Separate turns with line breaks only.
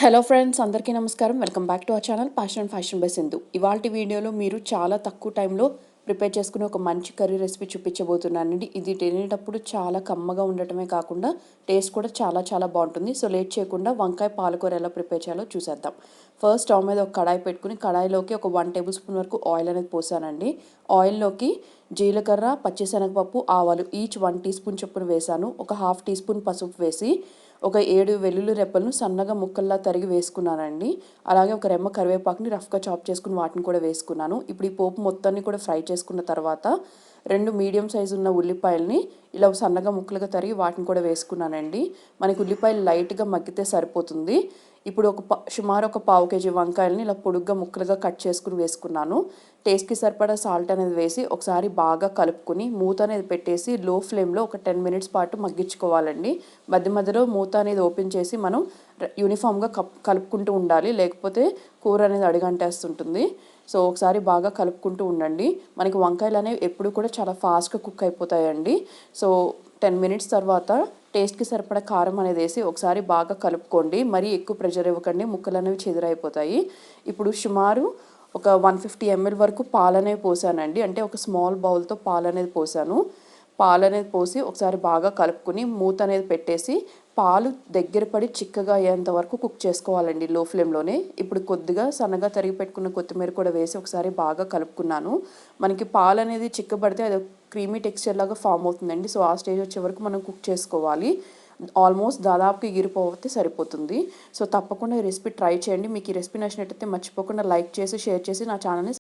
Hello friends, అందరికీ నమస్కారం. Welcome back to our channel passion and fashion by Sindhu. ఇవాల్టి వీడియోలో మీరు చాలా తక్కువ టైంలో ప్రిపేర్ చేసుకునే ఒక మంచి కర్రీ రెసిపీ చూపించబోతున్నానండి. ఇది తినేటప్పుడు చాలా కమ్మగా ఉండటమే కాకుండా టేస్ట్ కూడా చాలా బాగుంటుంది. సో లేట్ చేయకుండా వంకాయ పాలకూర ఎలా ప్రిపేర్ చేయాలో చూసేద్దాం. ఫస్ట్ స్టవ్ మీద ఒక కడాయి పెట్టుకుని కడాయిలోకి ఒక 1 టేబుల్ స్పూన్ వరకు ఆయిల్ అనేది పోసానండి. ఆయిల్లోకి జీలకర్ర, పచ్చిశనగపప్పు, ఆవాలు ఈచ్ 1 టీ స్పూన్ చొప్పున వేసాను. ఒక 1/2 టీ స్పూన్ పసుపు వేసి ఒక 7 వెల్లుల్లి రెప్పలను సన్నగా ముక్కల్లా తరిగి వేసుకున్నానండి. అలాగే ఒక రెమ్మ కరివేపాకుని రఫ్గా చాప్ చేసుకుని వాటిని కూడా వేసుకున్నాను. ఇప్పుడు ఈ పోపు మొత్తాన్ని కూడా ఫ్రై చేసుకున్న తర్వాత 2 మీడియం సైజు ఉన్న ఉల్లిపాయలని ఇలా సన్నగా ముక్కలుగా తరిగి వాటిని కూడా వేసుకున్నానండి. మనకి ఉల్లిపాయలు లైట్గా మగ్గితే సరిపోతుంది. ఇప్పుడు సుమారు ఒక 1/4 కేజీ వంకాయలని ఇలా పొడుగ్గా ముక్కలుగా కట్ చేసుకుని వేసుకున్నాను. టేస్ట్కి సరిపడా సాల్ట్ అనేది వేసి ఒకసారి బాగా కలుపుకొని మూత అనేది పెట్టేసి లో ఫ్లేమ్లో ఒక 10 మినిట్స్ పాటు మగ్గించుకోవాలండి. మధ్యలో మూత అనేది ఓపెన్ చేసి మనం యూనిఫామ్గా కలుపుకుంటూ ఉండాలి, లేకపోతే కూర అనేది అడుగంటేస్తుంటుంది. సో ఒకసారి బాగా కలుపుకుంటూ ఉండండి. మనకి వంకాయలు అనేవి ఎప్పుడు కూడా చాలా ఫాస్ట్గా కుక్ అయిపోతాయండి. సో 10 మినిట్స్ తర్వాత టేస్ట్కి సరిపడా కారం అనేది వేసి ఒకసారి బాగా కలుపుకోండి. మరీ ఎక్కువ ప్రెషర్ ఇవ్వకండి, ముక్కలు అనేవి చెదిరైపోతాయి. ఇప్పుడు సుమారు ఒక 150 ml వరకు పాలు అనేవి పోసానండి. అంటే ఒక స్మాల్ బౌల్తో పాలు అనేది పోసాను. పాలు అనేది పోసి ఒకసారి బాగా కలుపుకొని మూత అనేది పెట్టేసి పాలు దగ్గర పడి చిక్కగా అయ్యేంత వరకు కుక్ చేసుకోవాలండి లో ఫ్లేమ్లోనే. ఇప్పుడు కొద్దిగా సన్నగా తరిగి పెట్టుకున్న కొత్తిమీర కూడా వేసి ఒకసారి బాగా కలుపుకున్నాను. మనకి పాలు అనేది చిక్కబడితే అది క్రీమీ టెక్స్చర్ లాగా ఫామ్ అవుతుందండి. సో ఆ స్టేజ్ వచ్చే వరకు మనం కుక్ చేసుకోవాలి. ఆల్మోస్ట్ దాదాపుకి ఎగిరిపోతే సరిపోతుంది. సో తప్పకుండా ఈ రెసిపీ ట్రై చేయండి. మీకు ఈ రెసిపీ నచ్చినట్టయితే మర్చిపోకుండా లైక్ చేసి షేర్ చేసి నా ఛానల్ని